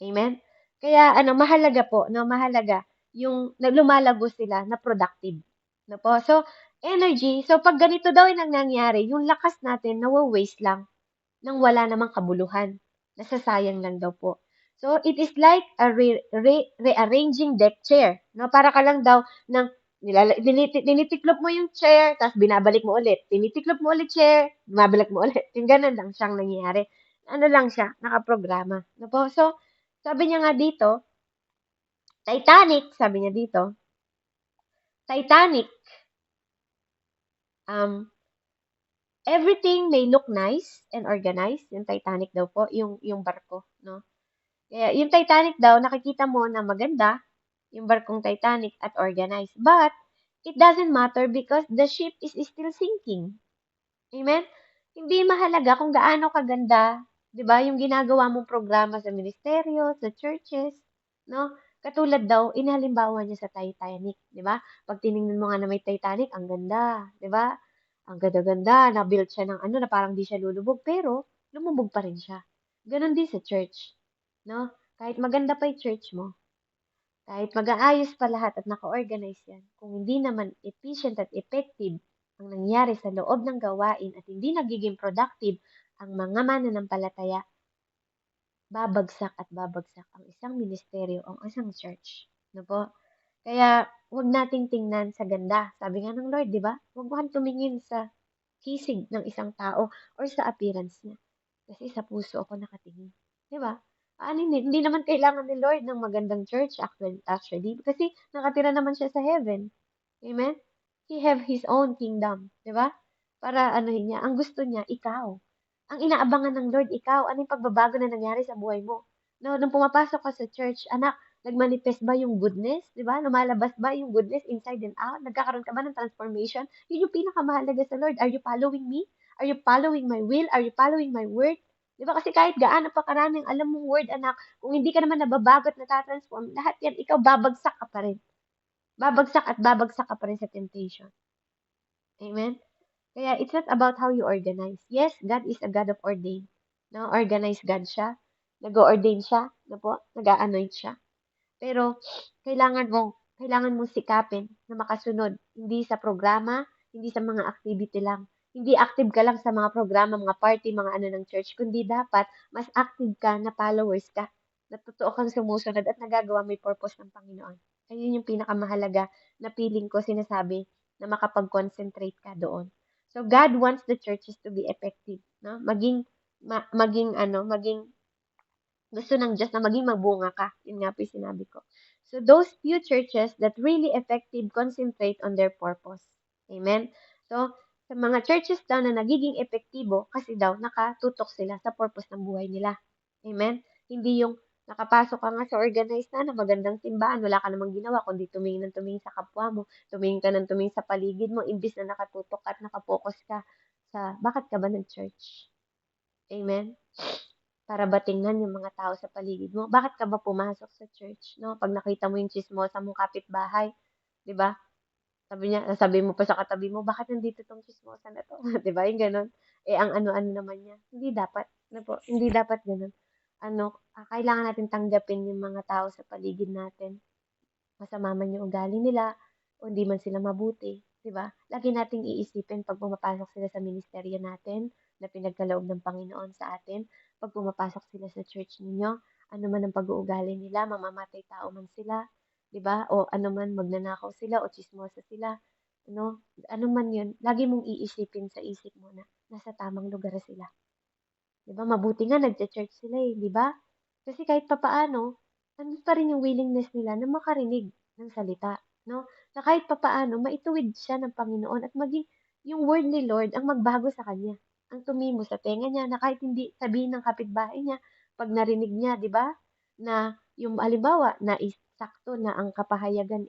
Amen? Kaya mahalaga po, no, mahalaga yung lumalago sila na productive. No po? So, energy. So, pag ganito daw yung nangyayari, yung lakas natin nawa-waste lang nang wala namang kabuluhan. Nasasayang lang daw po. So, it is like a rearranging deck chair. No? Para ka lang daw ng tinitiklop mo yung chair, tapos binabalik mo ulit. Tinitiklop mo ulit chair, binabalik mo ulit. Yung ganun lang siyang nangyayari. Ano lang siya, nakaprograma. No po? So, sabi niya nga dito, Titanic, sabi niya dito, Titanic, um, everything may look nice and organized. Yung Titanic daw po, yung barko, no? Kaya yung Titanic daw, nakikita mo na maganda, yung barkong Titanic at organized. But, it doesn't matter because the ship is still sinking. Amen? Hindi mahalaga kung gaano kaganda, 'di ba, yung ginagawa mong programa sa ministeryo, sa churches, no? Katulad daw, inahalimbawa niya sa Titanic, 'di ba? Pag tiningnan mo nga na may Titanic, ang ganda, 'di ba? Ang ganda-ganda, na-build siya ng ano na parang di siya lulubog, pero lumubog pa rin siya. Ganon din sa church, no? Kahit maganda pa yung church mo, kahit mag-aayos pa lahat at naka-organize yan, kung hindi naman efficient at effective ang nangyari sa loob ng gawain at hindi nagiging productive ang mga mananampalataya, babagsak at babagsak ang isang ministeryo o ang isang church. No po? Kaya, huwag nating tingnan sa ganda. Sabi nga ng Lord, di ba? Huwag kang tumingin sa kisig ng isang tao or sa appearance niya. Kasi sa puso ako nakatingin. Di ba? Ano, hindi naman kailangan ni Lord ng magandang church actually kasi nakatira naman siya sa heaven. Amen? He have his own kingdom. Di ba? Para ano niya, ang gusto niya, ikaw. Ang inaabangan ng Lord, ikaw. Ano yung pagbabago na nangyari sa buhay mo? No, nung pumapasok ka sa church, anak, nagmanifest ba yung goodness? Di ba? Lumalabas ba yung goodness inside and out? Nagkakaroon ka ba ng transformation? Yun yung pinakamahalaga sa Lord. Are you following me? Are you following my will? Are you following my word? Di ba? Kasi kahit gaano pa karaming alam mong word, anak, kung hindi ka naman nababago at natatransform, lahat yan, ikaw babagsak ka pa rin. Babagsak at babagsak ka pa rin sa temptation. Amen? Kaya it's not about how you organize. Yes, God is a God of ordain. No, organized God siya. Nag-ordain siya. No po? Nag-anoint siya. Pero kailangan mong sikapin na makasunod, hindi sa programa, hindi sa mga activity lang. Hindi active ka lang sa mga programa, mga party, mga ano ng church, kundi dapat mas active ka na followers ka. Na totoo kang sumusunod at nagagawa may purpose ng Panginoon. Ayun yung pinakamahalaga na feeling ko sinasabi na makapag-concentrate ka doon. So God wants the churches to be effective, no? Maging gusto ng Diyos na maging mabunga ka. Yun nga po yung sinabi ko. So, those few churches that really effective concentrate on their purpose. Amen? So, sa mga churches daw na nagiging epektibo, kasi daw nakatutok sila sa purpose ng buhay nila. Amen? Hindi yung nakapasok ka nga sa organized na magandang simbahan, wala ka namang ginawa, kundi tumingin ng tumingin sa kapwa mo, tumingin ka ng tumingin sa paligid mo, imbis na nakatutok at nakapokus ka sa bakit ka ba nag-church? Amen? Para ba tingnan yung mga tao sa paligid mo. Bakit ka ba pumasok sa church, no? Pag nakita mo yung tsismosa mong kapitbahay, 'di ba? Sabi mo pa sa katabi mo, bakit nandito tong tsismosa na to? 'Di ba? Yung gano'n. Eh, ang ano-ano naman niya. Hindi dapat, ano po, hindi dapat gano'n. Kailangan natin tanggapin yung mga tao sa paligid natin. Masama man yung ugali nila o hindi man sila mabuti, 'di ba? Lagi nating iisipin pag pumapasok sila sa ministeryo natin na pinagkaloob ng Panginoon sa atin, pag pumapasok sila sa church ninyo, ano man ang pag-uugali nila, mamamatay tao man sila, 'di ba? O ano man magnanakaw sila o tsismosa sila, ano man 'yun, lagi mong iisipin sa isip mo na nasa tamang lugar sila. 'Di ba? Mabuti nga nagcha-church sila eh, 'di ba? Kasi kahit papaano, nandun pa rin yung willingness nila na makarinig ng salita, no? Na kahit papaano, maituwid siya ng Panginoon at maging yung word ni Lord ang magbago sa kanya. Ang tumimo sa tenga niya na kahit hindi sabihin ng kapitbahay niya, pag narinig niya, di ba? Na yung halimbawa, na sakto na ang kapahayagan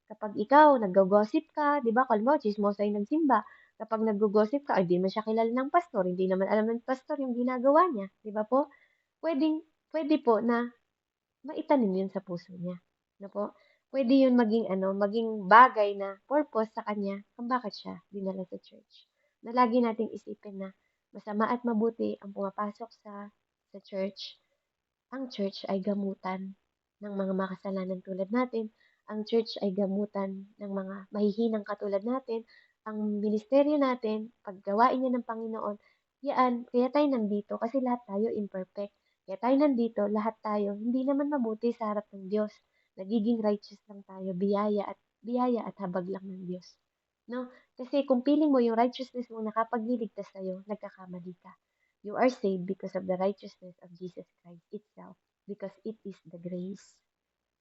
kapag ikaw nag-gossip ka, di ba? Halimbawa, chismosa yung nagsimba. Kapag nag-gossip ka, ay di naman siya kilala ng pastor, hindi naman alam ng pastor yung ginagawa niya, di ba po? Pwedeng Puwede po na maitanim 'yun sa puso niya, ano po. Puwede 'yun maging bagay na purpose sa kanya kung bakit siya dinala sa church. Na lagi nating isipin na masama at mabuti ang pumapasok sa church. Ang church ay gamutan ng mga makasalanan tulad natin. Ang church ay gamutan ng mga mahihinang katulad natin. Ang ministeryo natin, paggawain niya ng Panginoon, yaan, kaya tayo nandito kasi lahat tayo imperfect. Kaya tayo nandito, lahat tayo, hindi naman mabuti sa harap ng Diyos. Nagiging righteous lang tayo, biyaya at habag lang ng Diyos. No? Kasi kung piling mo yung righteousness mo nakapagliligtas sa'yo, nagkakamali ka. You are saved because of the righteousness of Jesus Christ itself. Because it is the grace.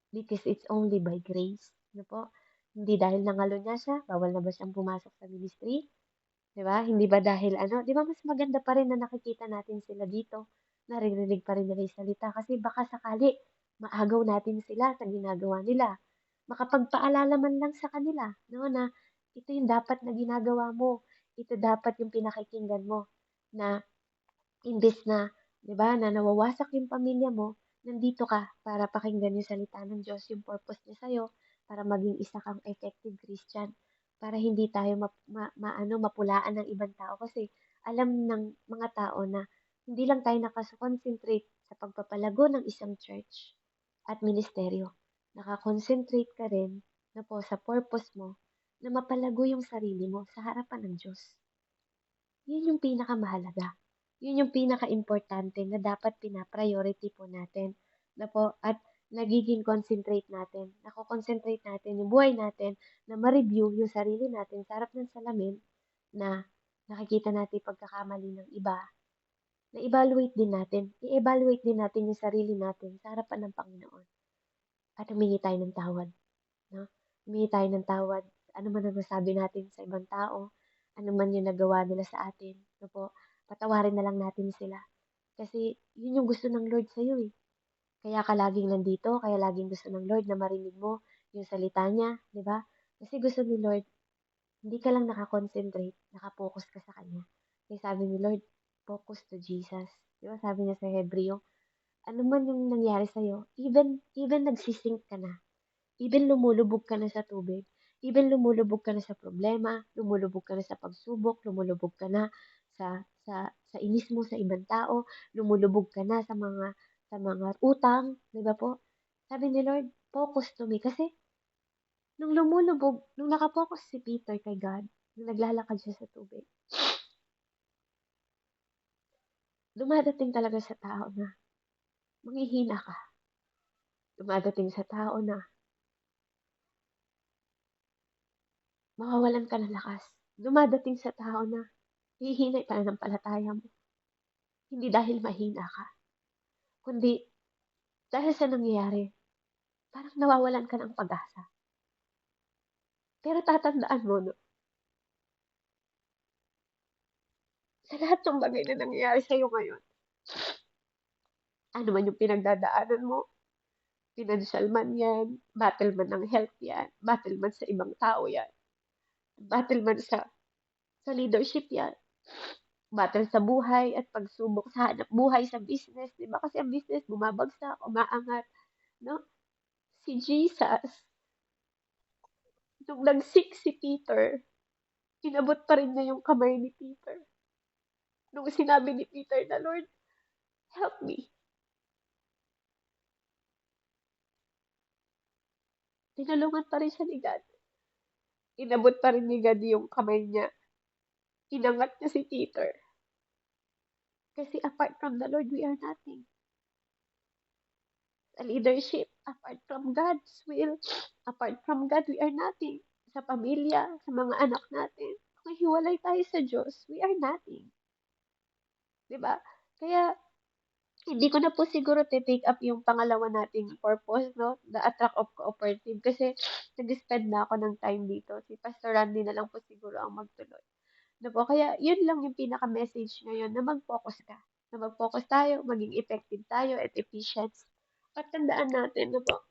Because it's only by grace. Ano po? Hindi dahil nangalo niya siya, bawal na ba siyang pumasok sa ministry? 'Di ba? Hindi ba dahil ano, 'di ba mas maganda pa rin na nakikita natin sila dito, naririnig pa rin nila yung salita kasi baka sakali maagaw natin sila sa ginagawa nila. Makapagpaalala man lang sa kanila, no, na ito yung dapat na ginagawa mo, ito dapat yung pinakikinggan mo, na imbes na, 'di ba, na nawawasak yung pamilya mo, nandito ka para pakinggan yung salita ng Diyos, yung purpose niya sa'yo, para maging isa kang effective Christian, para hindi tayo mapulaan ng ibang tao kasi alam ng mga tao na hindi lang tayo nakakonsentrate sa pagpapalago ng isang church at ministeryo. Nakakonsentrate ka rin na po sa purpose mo na mapalago yung sarili mo sa harapan ng Diyos. Yun yung pinakamahalaga. Yun yung pinaka-importante na dapat pina-priority po natin na po at nagiging concentrate natin. Nako-concentrate natin yung buhay natin na ma-review yung sarili natin sa harap ng salamin na nakikita natin pagkakamali ng iba, na evaluate din natin. I-evaluate din natin yung sarili natin sa harapan ng Panginoon at humingi tayo ng tawad. No? Humingi tayo ng tawad. Ano man ang nasabi natin sa ibang tao, ano man yung nagawa nila sa atin, no po, patawarin na lang natin sila. Kasi yun yung gusto ng Lord sa'yo eh. Kaya ka laging nandito, kaya laging gusto ng Lord na marinig mo yung salita niya, di ba? Kasi gusto ni Lord, hindi ka lang nakakonsentrate, nakapokus ka sa Kanya. Kaya sabi ni Lord, focus to Jesus. Di ba? Sabi niya sa Hebreo, ano man yung nangyari sa'yo, even nagsisink ka na, even lumulubog ka na sa tubig, even lumulubog ka na sa problema, lumulubog ka na sa pagsubok, lumulubog ka na sa inis mo sa ibang tao, lumulubog ka na sa mga utang, 'di ba po? Sabi ni Lord, focus to me kasi nung nakapokus si Peter kay God, nung naglalakad siya sa tubig, dumadating talaga sa tao na manghihina ka. Dumadating sa tao na mawawalan ka ng lakas. Dumadating sa tao na hihina yung pananampalataya mo. Hindi dahil mahina ka, kundi dahil sa nangyayari, parang nawawalan ka ng pag-asa. Pero tatandaan mo, no, sa lahat ng bagay na nangyayari sa'yo ngayon, ano man yung pinagdadaanan mo, financial man yan, battle man ng health yan, battle man sa ibang tao yan, battle man sa leadership yan, battle sa buhay at pagsubok sa hanap buhay sa business, di ba? Kasi ang business bumabagsak, umaangat, no? Si Jesus, nung nagsik si Peter, inabot pa rin niya yung kamay ni Peter. Nung sinabi ni Peter na, Lord, help me. Tinulungan pa rin siya ni God. Inabot pa rin ni God yung kamay niya. Inangat niya si Peter. Kasi apart from the Lord, we are nothing. Sa leadership, apart from God's will, apart from God, we are nothing. Sa pamilya, sa mga anak natin, kung hiwalay tayo sa Diyos, we are nothing. Diba? Kaya, hindi ko na po siguro take up yung pangalawa nating purpose, no? The attract of cooperative. Kasi nag-spend na ako ng time dito. Si Pastor Randy na lang po siguro ang magtuloy. No po? Kaya yun lang yung pinaka-message ngayon na mag-focus ka. Na mag-focus tayo, maging effective tayo at efficient. At tandaan natin na po,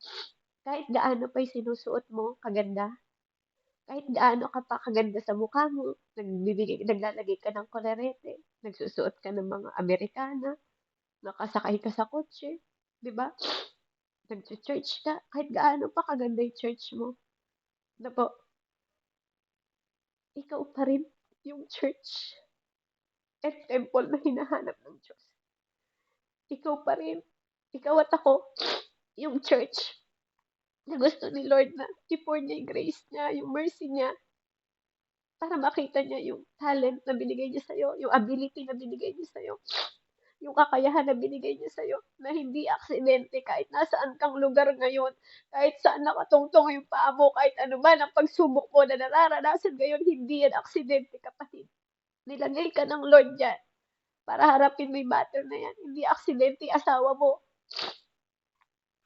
kahit gaano pa yung sinusuot mo, kaganda, kahit gaano ka pa kaganda sa mukha mo, naglalagay ka ng kolerete, nagsusuot ka ng mga Amerikana, nakasakay ka sa kotse, di ba? Nag-church ka, kahit gaano pa kaganda yung church mo, na po, ikaw pa rin yung church at temple na hinahanap ng Diyos. Ikaw pa rin, ikaw at ako, yung church na gusto ni Lord na i-pour niya yung grace niya, yung mercy niya, para makita niya yung talent na binigay niya sa'yo, yung ability na binigay niya sa'yo, yung kakayahan na binigay niya sa'yo na hindi aksidente kahit nasaan kang lugar ngayon, kahit saan nakatungtong yung paa mo, kahit ano man ang pagsubok mo na nararanasan ngayon, hindi yan aksidente, kapatid. Nilagay ka ng Lord diyan para harapin mo yung battle na yan. Hindi aksidente asawa mo.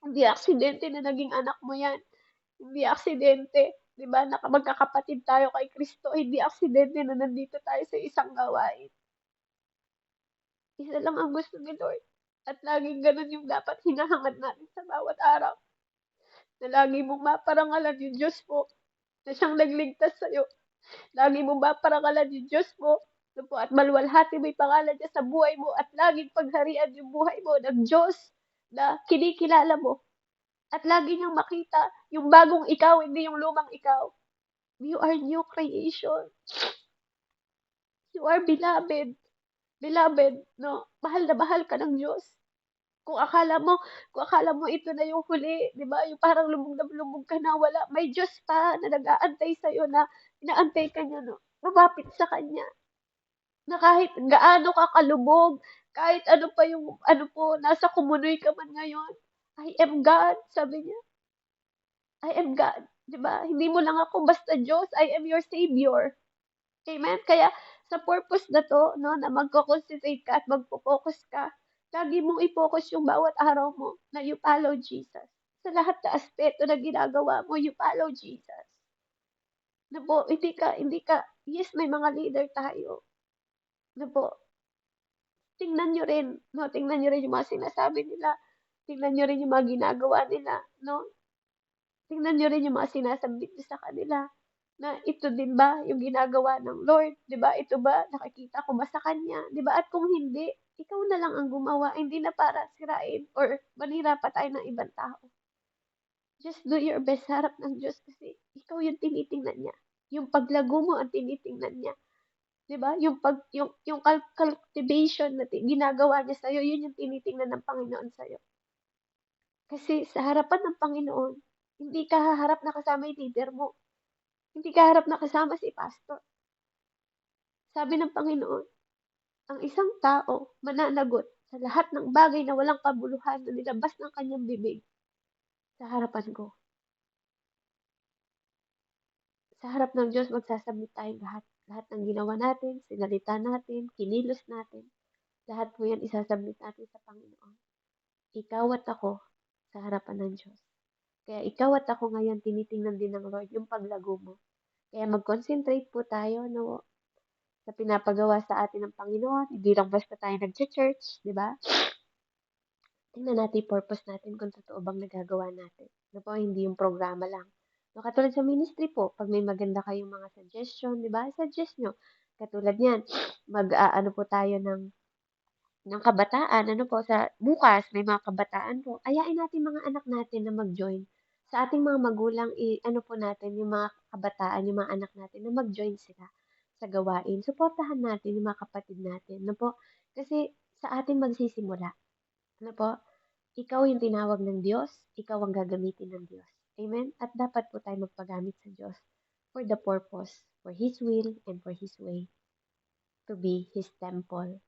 Hindi aksidente na naging anak mo yan. Hindi aksidente, 'di ba, na magkakapatid tayo kay Kristo. Hindi aksidente na nandito tayo sa isang gawain. Isa lang ang gusto ni Lord. At laging ganun yung dapat hinahangad natin sa bawat araw. Na lagi mong maparangalan yung Diyos mo na siyang nagligtas sa'yo. Lagi mong maparangalan yung Diyos mo na po, at maluwalhati mo yung pangalan niya sa buhay mo at laging pagharian yung buhay mo ng Diyos na kinikilala mo. At lagi niyang makita yung bagong ikaw, hindi yung lumang ikaw. You are new creation. You are beloved. Beloved, no? Mahal na mahal ka ng Diyos. Kung akala mo, kung akala mo ito na yung huli, 'di ba? Yung parang lumog ka na, wala. May Diyos pa na nag-aantay sa iyo, na inaantay ka niya, no? Lumapit sa kanya. Na kahit gaano ka kalubog, kahit ano pa yung ano po, nasa kumunoy ka man ngayon, I am God, sabi niya. I am God, 'di ba? Hindi mo lang ako basta Diyos, I am your Savior. Amen? Kaya sa purpose na 'to 'no, na magko-concentrate ka at magfo-focus ka, lagi mong i-focus yung bawat araw mo na you follow Jesus. Sa lahat na aspeto na ginagawa mo, you follow Jesus. Na po, hindi ka, yes, may mga leader tayo, na po, tingnan niyo rin, 'no, tingnan niyo rin yung mga sinasabi nila, tingnan niyo rin yung mga ginagawa nila, 'no? Tingnan niyo rin yung mga sinasambit niyo sa kanila, na ito din ba yung ginagawa ng Lord, 'di ba? Ito ba, nakikita ko ba sa kanya, 'di ba? At kung hindi, ikaw na lang ang gumawa, hindi na para sirain or manira pa tayo ng ibang tao. Just do your best sa harap ng Diyos kasi ikaw yung tinitingnan niya. Yung paglago mo ang tinitingnan niya, 'di ba? Yung cultivation na ginagawa niya sa'yo, yun yung tinitingnan ng Panginoon sa'yo. Kasi sa harapan ng Panginoon, hindi ka haharap na kasama yung leader mo. Hindi ka harap na kasama si pastor. Sabi ng Panginoon, ang isang tao mananagot sa lahat ng bagay na walang kabuluhan na nilabas ng kanyang bibig sa harapan ko. Sa harap ng Diyos, magsasabit tayong lahat. Lahat ng ginawa natin, sinalita natin, kinilos natin, lahat po yan isasabit natin sa Panginoon. Ikaw at ako sa harapan ng Diyos. Kaya ikaw at ako ngayon, tinitingnan din ng Lord yung paglago mo. Kaya mag-concentrate po tayo, no, sa pinapagawa sa atin ng Panginoon. Hindi lang basta tayo nag-church, di ba? Tingnan natin yung purpose natin kung totoo bang nagagawa natin. Ano po, hindi yung programa lang. No, katulad sa ministry po, pag may maganda kayong mga suggestion, di ba? Suggest nyo. Katulad yan, ano po tayo ng kabataan, ano po, sa bukas, may mga kabataan po. Ayain natin mga anak natin na mag-join. Sa ating mga magulang, ano po natin, yung mga kabataan, yung mga anak natin, na mag-join sila sa gawain. Suportahan natin yung mga kapatid natin, ano po? Kasi sa atin magsisimula. Ano po? Ikaw yung tinawag ng Diyos, ikaw ang gagamitin ng Diyos. Amen? At dapat po tayo magpagamit sa Diyos for the purpose, for His will, and for His way, to be His temple.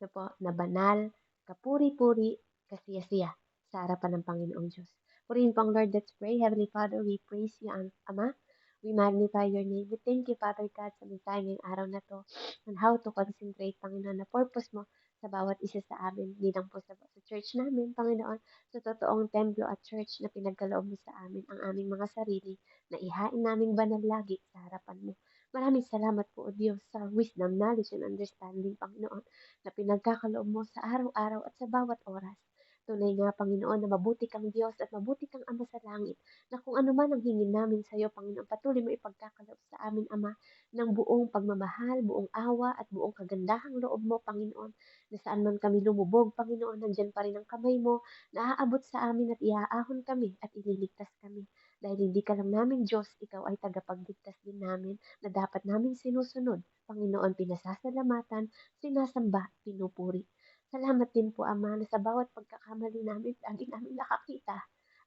Ano po? Na banal, kapuri-puri, kasiyasiya sa harapan ng Panginoong Diyos. Purihin po ang Lord, let's pray. Heavenly Father, we praise you, Ama. We magnify your name. We thank you, Father God, sa mensahe ngayong araw na to on how to concentrate, Panginoon, na purpose mo sa bawat isa sa amin, hindi lang po sa church namin, Panginoon, sa totoong templo at church na pinagkaloob mo sa amin ang aming mga sarili, na ihain naming banal lagi sa harapan mo. Maraming salamat po, O Diyos, sa wisdom, knowledge, and understanding, Panginoon, na pinagkakaloob mo sa araw-araw at sa bawat oras. Tunay nga, Panginoon, na mabuti kang Diyos at mabuti kang Ama sa langit, na kung ano man ang hingin namin sa iyo, Panginoon, patuloy mo ipagkakaloob sa amin, Ama, ng buong pagmamahal, buong awa, at buong kagandahang loob mo, Panginoon, na saan man kami lumubog, Panginoon, nandyan pa rin ang kamay mo, na aabot sa amin at iaahon kami at ililigtas kami. Dahil hindi ka lang namin Diyos, ikaw ay tagapagligtas din namin, na dapat namin sinusunod. Panginoon, pinasasalamatan, sinasamba, pinupuri. Salamat din po, Ama, na sa bawat pagkakamali namin, lagi namin nakakita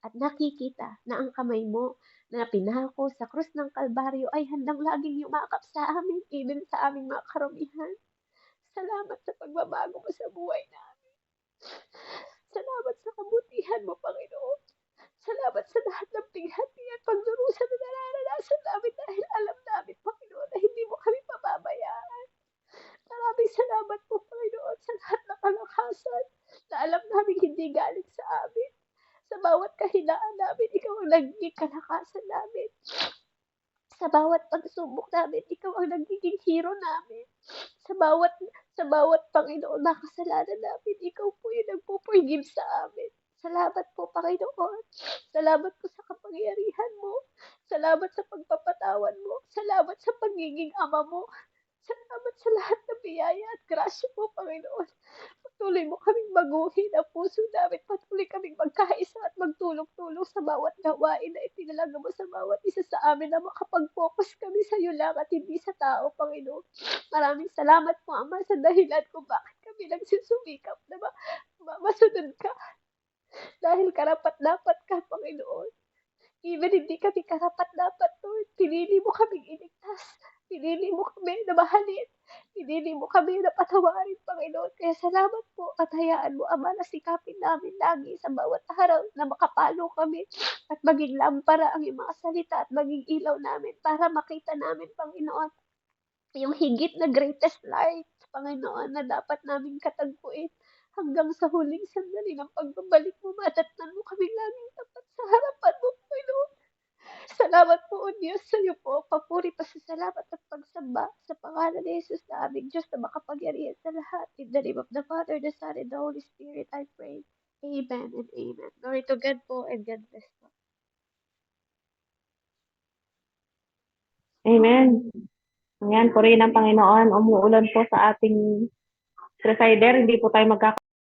at nakikita na ang kamay mo na pinako sa krus ng Kalbaryo ay handang laging yumakap sa amin, even sa aming mga karumihan. Salamat sa pagbabago mo sa buhay namin. Salamat sa kabutihan mo, Panginoon. Salamat sa lahat ng pighati at pagdurusa na nararanasan namin dahil alam namin, Panginoon, na hindi mo kami pababayaan. Maraming salamat po, Panginoon, sa lahat ng kalakasan na alam namin hindi galing sa amin. Sa bawat kahinaan namin, ikaw ang nagiging kalakasan namin. Sa bawat pagsubok namin, ikaw ang nagiging hero namin. Sa bawat Panginoon na kasalanan namin, ikaw po yung nagpo-forgive sa amin. Salamat po, Panginoon. Salamat po sa kapangyarihan mo. Salamat sa pagpapatawan mo. Salamat sa pagiging ama mo. Salamat sa lahat ng biyaya at grasya mo, Panginoon. Patuloy mo kaming baguhin ang puso namin. Patuloy kaming magkaisa at magtulong-tulong sa bawat gawain na itinalaga mo sa bawat isa sa amin na makapag-focus kami sa iyo lang at hindi sa tao, Panginoon. Maraming salamat po, Ama, sa dahilan kung bakit kami nagsusumikap na masunod ka. Dahil karapat-dapat ka, Panginoon. Even hindi kami karapat-dapat, Lord. Pinili mo kaming iligtas. Pinili mo kami na mahalin. Pinili mo kami na patawarin, Panginoon. Kaya salamat po at hayaan mo, Ama, na sikapin namin lagi sa bawat araw na makapalo kami at maging lampara ang iyong mga salita at maging ilaw namin para makita namin, Panginoon, yung higit na greatest light, Panginoon, na dapat namin katagpuin hanggang sa huling sandali ng pagbabalik mo. Madatnan mo kami laging tapat sa harapan mo, Panginoon. Salamat po, O Diyos, sa iyo po. Papuri, pasasalamat at pagsamba sa pangalan ni Jesus na aming Diyos na makapangyarihan sa lahat. In the name of the Father, the Son, and the Holy Spirit, I pray. Amen and amen. Glory to God po and God bless po. Amen. Ayan, purihin ang Panginoon. Umuulan po sa ating presider. Hindi po tayo